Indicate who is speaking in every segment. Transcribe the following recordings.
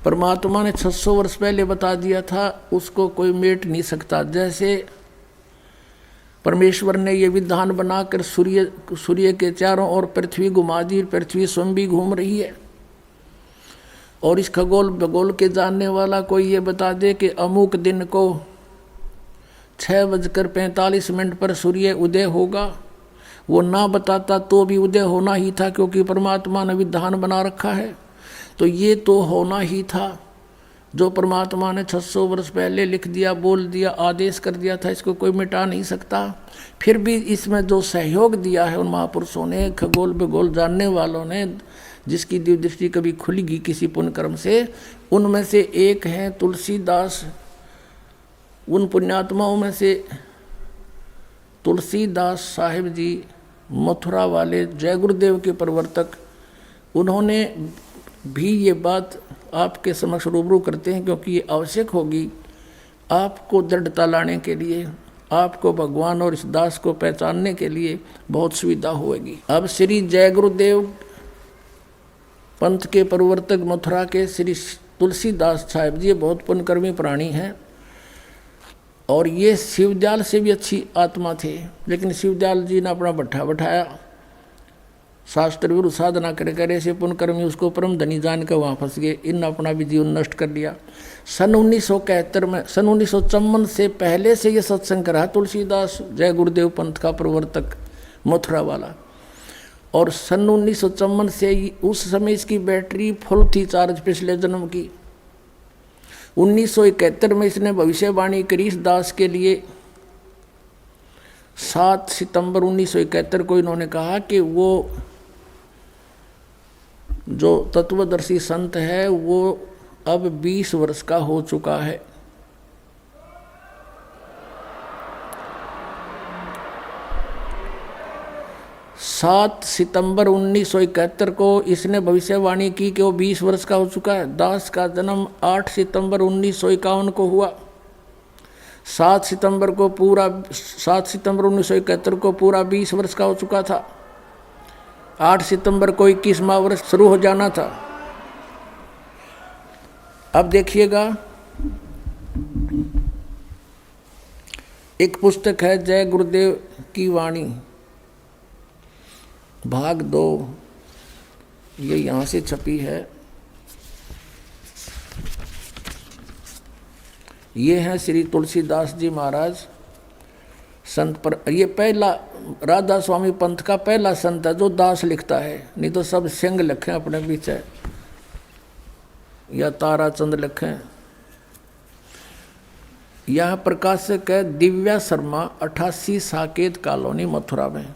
Speaker 1: परमात्मा ने 600 वर्ष पहले बता दिया था, उसको कोई मेट नहीं सकता। जैसे परमेश्वर ने ये विधान बनाकर सूर्य के चारों ओर पृथ्वी घुमा दी, पृथ्वी स्वयं भी घूम रही है। और इस खगोल भगोल के जानने वाला कोई ये बता दे कि अमुक दिन को 6:45 पर सूर्य उदय होगा, वो ना बताता तो भी उदय होना ही था, क्योंकि परमात्मा ने विधान बना रखा है। तो ये तो होना ही था, जो परमात्मा ने 600 वर्ष पहले लिख दिया, बोल दिया, आदेश कर दिया था, इसको कोई मिटा नहीं सकता। फिर भी इसमें जो सहयोग दिया है उन महापुरुषों ने, खगोल भूगोल जानने वालों ने, जिसकी दिव्य दृष्टि कभी खुलेगी किसी पुण्य कर्म से, उनमें से एक हैं तुलसीदास। उन पुण्यात्माओं में से तुलसीदास साहिब जी, मथुरा वाले जय गुरुदेव के प्रवर्तक, उन्होंने भी ये बात आपके समक्ष रूबरू करते हैं, क्योंकि ये आवश्यक होगी आपको दृढ़ता लाने के लिए, आपको भगवान और इस दास को पहचानने के लिए बहुत सुविधा होगी। अब श्री जय गुरुदेव पंथ के प्रवर्तक मथुरा के श्री तुलसीदास साहिब जी बहुत पुण्यकर्मी प्राणी हैं, और ये शिवदयाल से भी अच्छी आत्मा थे। लेकिन शिवदयाल जी ने अपना भट्ठा बैठाया, शास्त्र विरुद्ध साधना करे से पुण्यकर्मी उसको परम धनी जान कर वहाँ फंस गए। इन अपना भी जीवन नष्ट कर लिया। सन 1971 में, सन 1954 से पहले से ये सत्संग करा तुलसीदास जय गुरुदेव पंथ का प्रवर्तक मथुरा वाला। और सन 1954 से उस समय इसकी बैटरी फुल थी चार्ज पिछले जन्म की। 1971 में इसने भविष्यवाणी करी इस दास के लिए। 7 सितंबर 1971 को इन्होंने कहा कि वो जो तत्वदर्शी संत है वो अब 20 वर्ष का हो चुका है। सात सितंबर 1971 को इसने भविष्यवाणी की कि वो 20 वर्ष का हो चुका है। दास का जन्म 8 सितंबर 1951 को हुआ। 7 सितंबर 1971 को पूरा 20 वर्ष का हो चुका था। 8 सितंबर को 21वां वर्ष शुरू हो जाना था। अब देखिएगा, एक पुस्तक है जय गुरुदेव की वाणी भाग 2, ये यहाँ से छपी है। ये है श्री तुलसीदास जी महाराज संत पर। ये पहला राधा स्वामी पंथ का पहला संत है जो दास लिखता है, नहीं तो सब सिंह लिखे अपने बीच है या ताराचंद लिखे। यह प्रकाशक है दिव्या शर्मा, 88 साकेत कॉलोनी मथुरा में,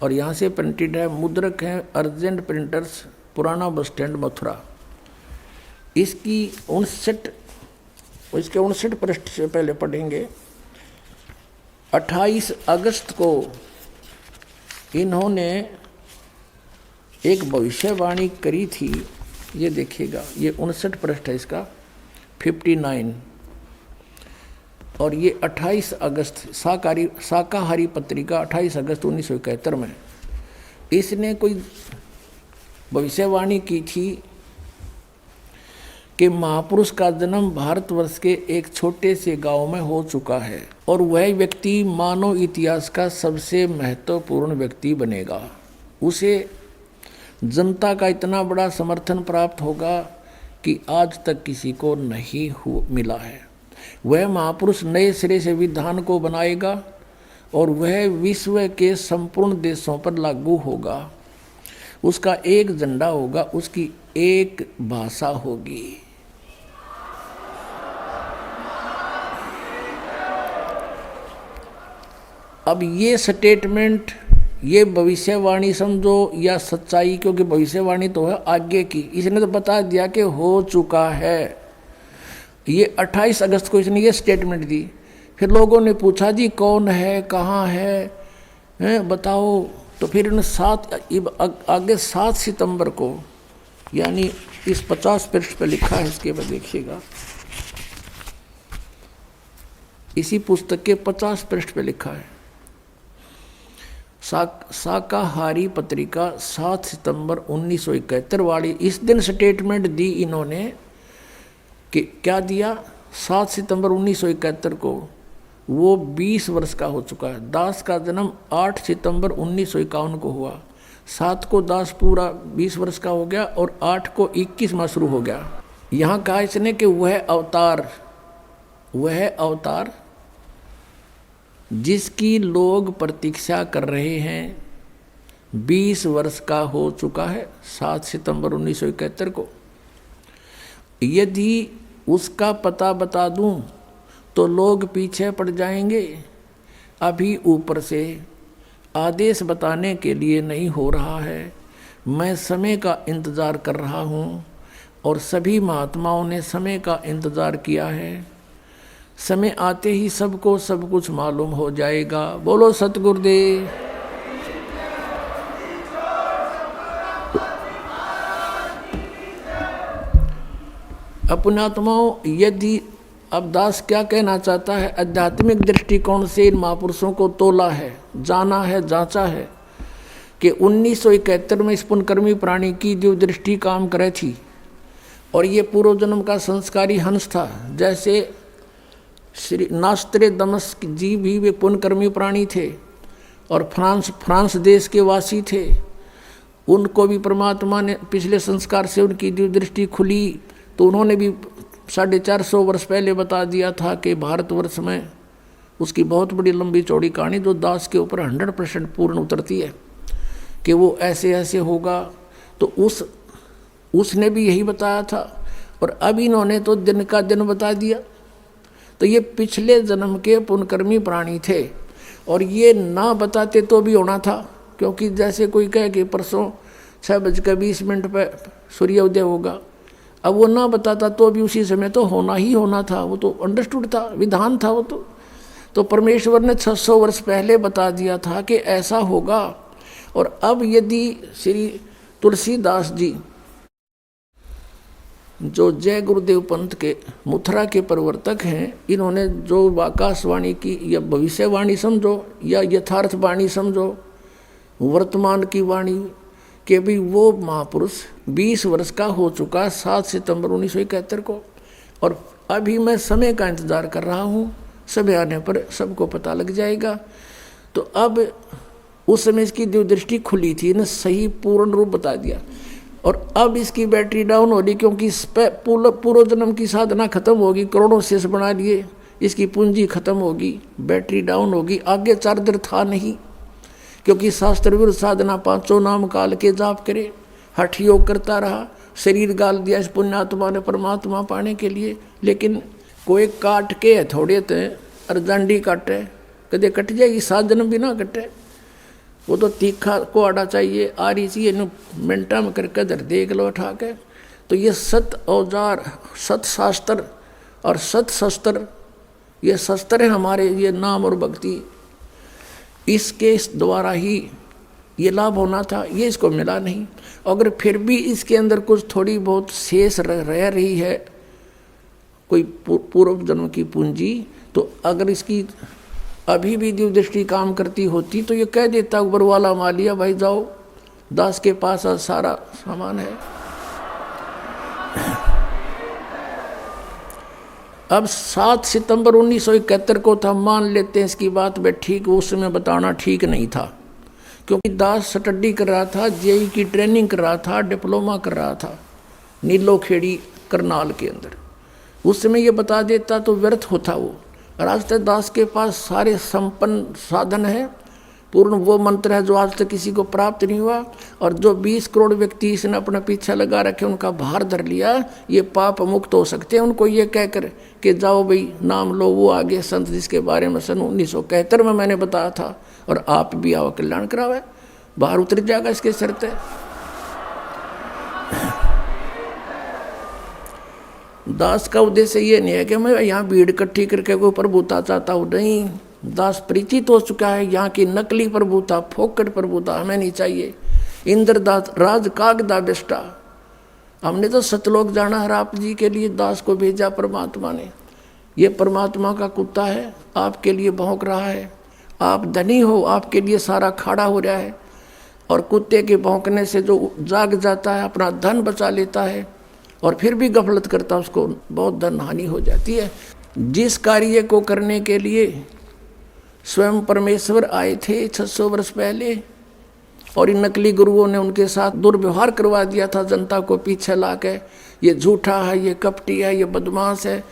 Speaker 1: और यहाँ से प्रिंटेड है। मुद्रक है अर्जेंट प्रिंटर्स, पुराना बस स्टैंड मथुरा। इसके 59 पृष्ठ से पहले पढ़ेंगे। 28 अगस्त को इन्होंने एक भविष्यवाणी करी थी। ये देखिएगा, ये 59 पृष्ठ है इसका, 59, और ये 28 अगस्त शाकाहारी पत्रिका 28 अगस्त 1971 में इसने कोई भविष्यवाणी की थी कि महापुरुष का जन्म भारतवर्ष के एक छोटे से गांव में हो चुका है, और वह व्यक्ति मानव इतिहास का सबसे महत्वपूर्ण व्यक्ति बनेगा। उसे जनता का इतना बड़ा समर्थन प्राप्त होगा कि आज तक किसी को नहीं मिला है। वह महापुरुष नए सिरे से विधान को बनाएगा और वह विश्व के संपूर्ण देशों पर लागू होगा। उसका एक झंडा होगा, उसकी एक भाषा होगी। अब ये स्टेटमेंट, ये भविष्यवाणी समझो या सच्चाई, क्योंकि भविष्यवाणी तो है आगे की, इसने तो बता दिया कि हो चुका है। ये 28 अगस्त को इसने ये स्टेटमेंट दी। फिर लोगों ने पूछा जी कौन है, कहाँ है, बताओ। तो फिर इन आगे 7 सितंबर को, यानी इस 50 पृष्ठ पर लिखा है, इसके बाद देखिएगा, इसी पुस्तक के 50 पृष्ठ पे लिखा है। शाकाहारी पत्रिका 7 सितंबर 1971 वाली, इस दिन स्टेटमेंट दी इन्होंने कि क्या दिया, 7 सितंबर 1971 को वो 20 वर्ष का हो चुका है। दास का जन्म 8 सितंबर 1951 को हुआ। 7 को दास पूरा 20 वर्ष का हो गया और 8 को 21 माह शुरू हो गया। यहाँ कहा इसने कि वह अवतार जिसकी लोग प्रतीक्षा कर रहे हैं 20 वर्ष का हो चुका है 7 सितंबर 1971 को। यदि उसका पता बता दूं तो लोग पीछे पड़ जाएंगे। अभी ऊपर से आदेश बताने के लिए नहीं हो रहा है। मैं समय का इंतज़ार कर रहा हूँ और सभी महात्माओं ने समय का इंतज़ार किया है। समय आते ही सबको सब कुछ मालूम हो जाएगा। बोलो सतगुरुदेव। अपनात्माओं, यदि अब दास क्या कहना चाहता है, आध्यात्मिक दृष्टिकोण से इन महापुरुषों को तोला है, जाना है, जांचा है कि 1971 में इस पुण्यकर्मी प्राणी की जो दृष्टि काम करे थी और ये पूर्व जन्म का संस्कारी हंस था। जैसे श्री नास्त्रे दमस्क जी भी वे पुण्यकर्मी प्राणी थे और फ्रांस देश के वासी थे। उनको भी परमात्मा ने पिछले संस्कार से उनकी जो दृष्टि खुली तो उन्होंने भी 450 वर्ष पहले बता दिया था कि भारतवर्ष में उसकी बहुत बड़ी लंबी चौड़ी कहानी जो दास के ऊपर 100% पूर्ण उतरती है कि वो ऐसे ऐसे होगा। तो उसने भी यही बताया था और अब इन्होंने तो दिन का दिन बता दिया। तो ये पिछले जन्म के पुण्यकर्मी प्राणी थे और ये ना बताते तो भी होना था, क्योंकि जैसे कोई कहे कि परसों 6:20 पर सूर्योदय होगा, अब वो ना बताता तो भी उसी समय तो होना ही होना था। वो तो अंडरस्टूड था, विधान था वो तो परमेश्वर ने 600 वर्ष पहले बता दिया था कि ऐसा होगा। और अब यदि श्री तुलसीदास जी जो जय गुरुदेव पंथ के मथुरा के प्रवर्तक हैं, इन्होंने जो आकाशवाणी की या भविष्यवाणी समझो या यथार्थ वाणी समझो, वर्तमान की वाणी कि भी वो महापुरुष 20 वर्ष का हो चुका 7 सितंबर 1971 को और अभी मैं समय का इंतज़ार कर रहा हूँ। समय आने पर सबको पता लग जाएगा। तो अब उस समय इसकी जो दृष्टि खुली थी ने सही पूर्ण रूप बता दिया और अब इसकी बैटरी डाउन हो रही, क्योंकि इस पर पूर्व जन्म की साधना खत्म होगी, करोड़ों शेष बना लिए, इसकी पूंजी खत्म होगी, बैटरी डाउन होगी, आगे चार्जर था नहीं। क्योंकि शास्त्र विरुद्ध साधना 5 नाम काल के जाप करे, हठ योग करता रहा, शरीर गाल दिया इस पुण्यात्मा ने परमात्मा पाने के लिए। लेकिन कोई काट के थोड़े थे अर्जंडी काटे, कदे कट जाएगी, 7 जन्म भी ना कटे। वो तो तीखा को आड़ा चाहिए, आ रही चाहिए मिनटा में करके इधर देख लो उठा के। तो ये सत औजार, सत शास्त्र और सत शस्त्र, ये शस्त्र है हमारे, ये नाम और भक्ति, इसके द्वारा ही ये लाभ होना था, ये इसको मिला नहीं। अगर फिर भी इसके अंदर कुछ थोड़ी बहुत शेष रह रही है, कोई पूर्व जन्म की पूंजी, तो अगर इसकी अभी भी दिव्य दृष्टि काम करती होती तो ये कह देता ऊपर वाला मालिया भाई जाओ, दास के पास सारा सामान है। अब 7 सितंबर 1971 को था, मान लेते हैं इसकी बात में ठीक, उस समय बताना ठीक नहीं था, क्योंकि दास स्टडी कर रहा था, जेई की ट्रेनिंग कर रहा था, डिप्लोमा कर रहा था नीलो खेड़ी करनाल के अंदर। उस समय ये बता देता तो व्यर्थ होता वो। और आज तक दास के पास सारे संपन्न साधन है, पूर्ण वो मंत्र है जो आज तक किसी को प्राप्त नहीं हुआ। और जो 20 करोड़ व्यक्ति इसने अपना पीछा लगा रखे, उनका भार धर लिया, ये पाप मुक्त हो सकते हैं। उनको ये कहकर कि जाओ भाई नाम लो, वो आगे संत जिसके बारे में सन 1971 में मैंने बताया था, और आप भी आओ कल्याण करावे, बाहर उतर जाएगा इसके शर्त है। दास का उद्देश्य ये नहीं है कि मैं यहाँ भीड़ इकट्ठी करके कोई प्रभुता चाहता हूँ, नहीं। दास परिचित हो चुका है यहाँ की नकली प्रभुता, फोकट प्रभुता हमें नहीं चाहिए। इंद्रदास राज कागदा बेस्टा, हमने तो सतलोक जाना है, आप जी के लिए दास को भेजा परमात्मा ने। ये परमात्मा का कुत्ता है, आपके लिए भौंक रहा है। आप धनी हो, आपके लिए सारा खाड़ा हो रहा है, और कुत्ते के भौंकने से जो जाग जाता है अपना धन बचा लेता है और फिर भी गफलत करता, उसको बहुत धन हानि हो जाती है। जिस कार्य को करने के लिए स्वयं परमेश्वर आए थे 600 वर्ष पहले, और इन नकली गुरुओं ने उनके साथ दुर्व्यवहार करवा दिया था जनता को पीछे ला के, ये झूठा है, ये कपटी है, ये बदमाश है,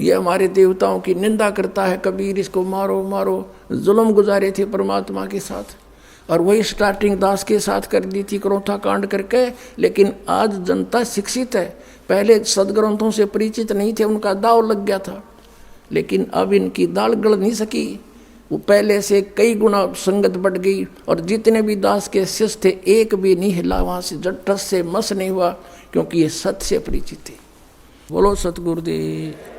Speaker 1: ये हमारे देवताओं की निंदा करता है, कबीर इसको मारो मारो, जुल्म गुजारे थे परमात्मा के साथ। और वही स्टार्टिंग दास के साथ कर दी थी क्रोथा कांड करके। लेकिन आज जनता शिक्षित है, पहले सदग्रंथों से परिचित नहीं थे, उनका दाव लग गया था, लेकिन अब इनकी दाल गल नहीं सकी, वो पहले से कई गुना संगत बढ़ गई। और जितने भी दास के शिष्य थे एक भी नहीं हिला वहाँ से, टस से मस नहीं हुआ, क्योंकि ये सत्य से परिचित थे। बोलो सतगुरुदेव।